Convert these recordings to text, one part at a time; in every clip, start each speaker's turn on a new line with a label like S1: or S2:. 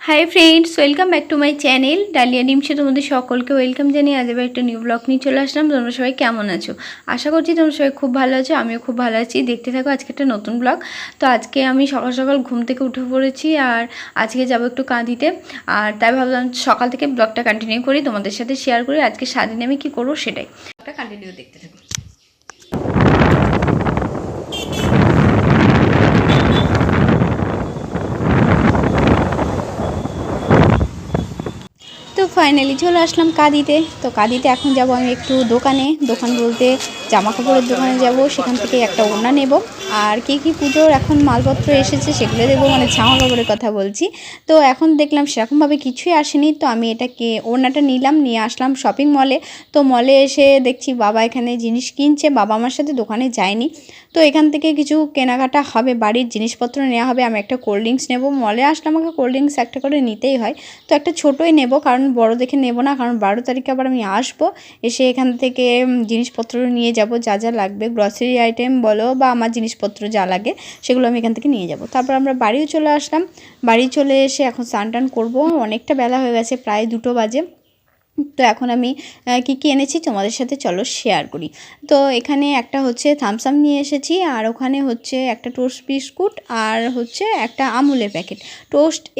S1: High friends, welcome back to my channel Dalia ডিমসে। তোমাদের সকলকে ওয়েলকাম জানিয়ে আজ এবার একটা নিউ ব্লগ নিয়ে চলে আসলাম। তোমরা সবাই কেমন আছো? আশা করছি তোমরা সবাই খুব ভালো আছো, আমিও খুব ভালো আছি। দেখতে থাকো আজকে একটা নতুন ব্লগ। তো আজকে আমি সকাল সকাল ঘুম থেকে উঠে পড়েছি, আর আজকে যাবো একটু কাঁদিতে। আর তাই ভাবলাম সকাল থেকে ব্লগটা কন্টিনিউ করি, তোমাদের সাথে শেয়ার করি আজকে সারাদিনে আমি কী করবো সেটাই। ব্লগটা কন্টিনিউ দেখতে থাকো। তো ফাইনালি চলে আসলাম কাঁদিতে। তো কাঁদিতে এখন যাব আমি একটু দোকান বলতে জামা কাপড়ের দোকানে যাব। সেখান থেকে একটা ওড়না নেব, আর কী কী পুজোর এখন মালপত্র এসেছে সেগুলো দেবো, মানে জামা কাপড়ের কথা বলছি। তো এখন দেখলাম সেরকমভাবে কিছুই আসেনি, তো আমি এটাকে ওড়নাটা নিয়ে আসলাম শপিং মলে। তো মলে এসে দেখছি বাবা এখানে জিনিস কিনছে, বাবা আমার সাথে দোকানে যায়নি। তো এখান থেকে কিছু কেনাকাটা হবে, বাড়ির জিনিসপত্র নেওয়া হবে। আমি একটা কোল্ড ড্রিঙ্কস নেবো, মলে আসলে আমাকে কোল্ড ড্রিঙ্কস একটা করে নিতেই হয়। তো একটা ছোটোই নেব, কারণ বড় দেখে নেব না, কারণ 12 তারিখে আবার আমি আসবো। এসে এখান থেকে জিনিসপত্র নিয়ে যাব, যা যা লাগবে গ্রসারি আইটেম বলো বা আমার জিনিসপত্র যা লাগে সেগুলো আমি এখান থেকে নিয়ে যাব। তারপর আমরা বাড়িও চলে আসলাম। বাড়ি চলে এসে এখন স্নান টান করবো, অনেকটা বেলা হয়ে গেছে, প্রায় 2টো বাজে। তো এখন আমি কী কী এনেছি তোমাদের সাথে চলো শেয়ার করি। তো এখানে একটা হচ্ছে থামস আপ নিয়ে এসেছি, আর ওখানে হচ্ছে একটা টোস্ট বিস্কুট, আর হচ্ছে একটা আমুলের প্যাকেট।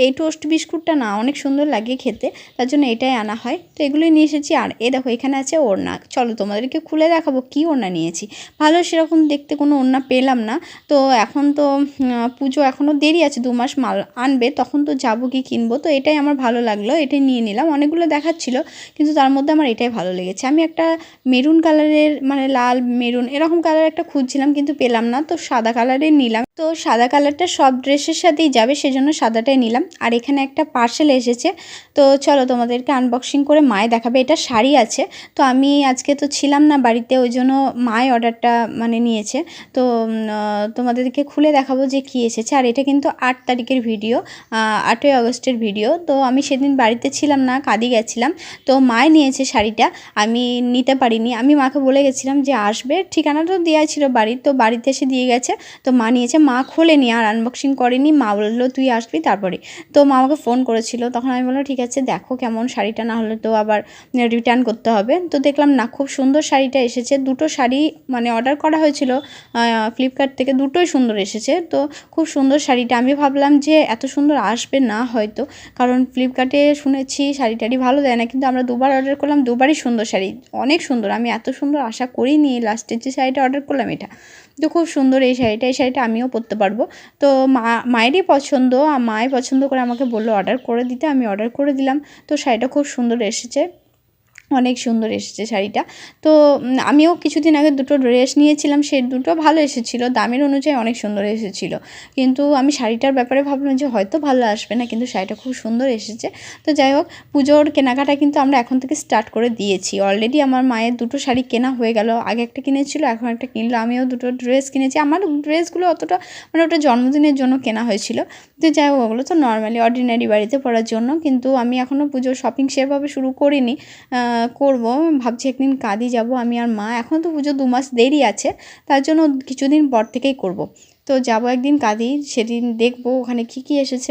S1: এই টোস্ট বিস্কুটটা না অনেক সুন্দর লাগে খেতে, তার জন্য এটাই আনা হয়। তো এগুলোই নিয়ে এসেছি। আর দেখো এখানে আছে ওড়না, চলো তোমাদেরকে খুলে দেখাবো কী ওড়না নিয়েছি। ভালো সেরকম দেখতে কোনো ওড়না পেলাম না। তো এখন তো পুজো এখনও দেরি আছে, 2 মাস মাল আনবে, তখন তো যাবো কি কিনবো। তো এটাই আমার ভালো লাগলো, এটাই নিয়ে নিলাম। অনেকগুলো দেখাচ্ছিলো কিন্তু তার মধ্যে আমার এটাই ভালো লেগেছে। আমি একটা মেরুন কালারের, মানে লাল মেরুন এরকম কালার একটা খুঁজছিলাম কিন্তু পেলাম না, তো সাদা কালারের নিলাম। তো সাদা কালারটা সব ড্রেসের সাথেই যাবে, সেজন্য সাদাটাই নিলাম। আর এখানে একটা পার্সেল এসেছে, তো চলো তোমাদেরকে আনবক্সিং করে মায়ে দেখাবে। এটা শাড়ি আছে, তো আমি আজকে তো ছিলাম না বাড়িতে, ওই জন্য মায়ে অর্ডারটা মানে নিয়েছে। তো তোমাদেরকে খুলে দেখাবো যে কী এসেছে। আর এটা কিন্তু 8 তারিখের ভিডিও, 8ই আগস্টের ভিডিও। তো আমি সেদিন বাড়িতে ছিলাম না, কাঁদি গেছিলাম। তো মায়ে নিয়েছে শাড়িটা, আমি নিতে পারিনি। আমি মাকে বলে গেছিলাম যে আসবে, ঠিকানাটা দেওয়া ছিল বাড়ির, তো বাড়িতে এসে দিয়ে গেছে। তো মা নিয়েছে, মা খোলেনি আর আনবক্সিং করেনি। মা বললো তুই আসবি তারপরে। তো মা আমাকে ফোন করেছিল, তখন আমি বললাম ঠিক আছে দেখো কেমন শাড়িটা, না হলে তো আবার রিটার্ন করতে হবে। তো দেখলাম না খুব সুন্দর শাড়িটা এসেছে। 2টো শাড়ি মানে অর্ডার করা হয়েছিল ফ্লিপকার্ট থেকে, দুটোই সুন্দর এসেছে। তো খুব সুন্দর শাড়িটা, আমি ভাবলাম যে এত সুন্দর আসবে না হয়তো, কারণ ফ্লিপকার্টে শুনেছি শাড়ি টাড়ি ভালো দেয় না, কিন্তু আমরা 2বার অর্ডার করলাম, 2বারই সুন্দর শাড়ি, অনেক সুন্দর। আমি এত সুন্দর আশা করিনি, লাস্টের যে শাড়িটা অর্ডার করলাম এটা। তো খুব সুন্দর এই শাড়িটা আমিও পরতে পারবো। তো মায়েরই পছন্দ, মায়ের পছন্দ করে আমাকে বললো অর্ডার করে দিতে, আমি অর্ডার করে দিলাম। তো শাড়িটা খুব সুন্দর এসেছে, অনেক সুন্দর এসেছে শাড়িটা। তো আমিও কিছুদিন আগে 2টো ড্রেস নিয়েছিলাম, সেই 2টো ভালো এসেছিলো, দামের অনুযায়ী অনেক সুন্দর এসেছিলো। কিন্তু আমি শাড়িটার ব্যাপারে ভাবলাম যে হয়তো ভালো আসবে না, কিন্তু শাড়িটা খুব সুন্দর এসেছে। তো যাই হোক, পুজোর কেনাকাটা কিন্তু আমরা এখন থেকে স্টার্ট করে দিয়েছি। অলরেডি আমার মায়ের 2টো শাড়ি কেনা হয়ে গেল, আগে একটা কিনেছিল, এখন একটা কিনলো। আমিও 2টো ড্রেস কিনেছি। আমার ড্রেসগুলো অতটা মানে ওটা জন্মদিনের জন্য কেনা হয়েছিল। তো যাই হোক, ওগুলো তো নর্মালি অর্ডিনারি বাড়িতে পরার জন্য, কিন্তু আমি এখনও পুজোর শপিং সেভাবে শুরু করিনি, করব। ভাবছি একদিন কাঁদি যাব আমি আর মা, এখন তো পুজো 2 মাস দেরি আছে, তার জন্য কিছুদিন পর থেকেই করব। তো যাব একদিন কাঁদি, সেদিন দেখব ওখানে কী কী এসেছে,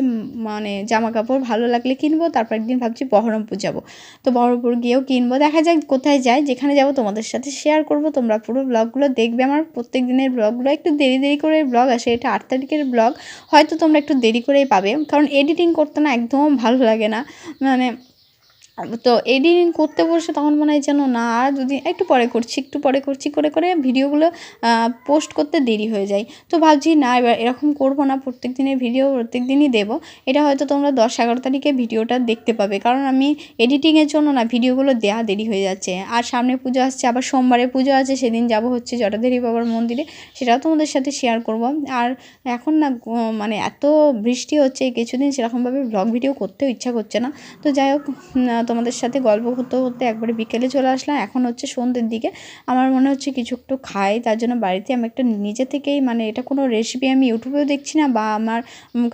S1: মানে জামা কাপড় ভালো লাগলে কিনবো। তারপর একদিন ভাবছি বহরমপুর যাব, তো বহরমপুর গিয়েও কিনবো। দেখা যাক কোথায় যাই, যেখানে যাব তোমাদের সাথে শেয়ার করব। তোমরা পুরো ব্লগগুলো দেখবে, আমার প্রত্যেক দিনের ব্লগগুলো একটু দেরি দেরি করে ব্লগ আসে। এটা 8 তারিখের ব্লগ, হয়তো তোমরা একটু দেরি করেই পাবে, কারণ এডিটিং করতে না একদম ভালো লাগে না। মানে তো এডিটিং করতে বসে তখন মনে হয় যেন না, আর যদি একটু পরে করছি করে করে ভিডিওগুলো পোস্ট করতে দেরি হয়ে যায়। তো ভাবছি না, এবার এরকম করব না, প্রত্যেক দিনের ভিডিও প্রত্যেক দিনই দেবো। এটা হয়তো তোমরা 10-11 তারিখে ভিডিওটা দেখতে পাবে, কারণ আমি এডিটিংয়ের জন্য না ভিডিওগুলো দেওয়া দেরি হয়ে যাচ্ছে। আর সামনে পুজো আসছে, আবার সোমবারে পুজো আছে, সেদিন যাব হচ্ছে জটাধারী বাবার মন্দিরে, সেটাও তোমাদের সাথে শেয়ার করব। আর এখন না মানে এত বৃষ্টি হচ্ছে এই কিছুদিন, সেরকমভাবে ব্লগ ভিডিও করতেও ইচ্ছা করছে না। তো যাই হোক, তোমাদের সাথে গল্প করতে করতে একবারে বিকেলে চলে আসলাম। এখন হচ্ছে সন্ধ্যের দিকে, আমার মনে হচ্ছে কিছু একটু খাই, তার জন্য বাড়িতে আমি একটা নিজে থেকেই, মানে এটা কোনো রেসিপি আমি ইউটিউবেও দেখছি না বা আমার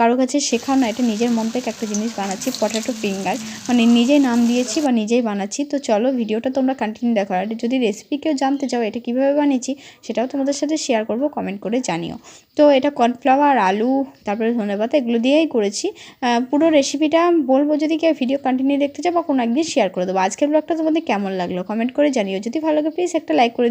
S1: কারো কাছে শেখাও না, এটা নিজের মন থেকে একটা জিনিস বানাচ্ছি, পটেটো ফিঙ্গার, মানে নিজেই নাম দিয়েছি বা নিজেই বানাচ্ছি। তো চলো ভিডিওটা তোমরা কন্টিনিউ দেখো, আর যদি রেসিপি কেউ জানতে চাও এটা কীভাবে বানিয়েছি সেটাও তোমাদের সাথে শেয়ার করব, কমেন্ট করে জানিও। তো এটা কর্নফ্লাওয়ার, আলু, তারপরে ধনেপাতা এগুলো দিয়েই করেছি। পুরো রেসিপিটা বলবো যদি কেউ ভিডিও কন্টিনিউ দেখতে চাও বা কোনো একদিন শেয়ার করে দেবো। আজকের ব্লগটা তোমাদের কেমন লাগলো কমেন্ট করে জানিও, যদি ভালো লাগে প্লিজ একটা লাইক করে দিও।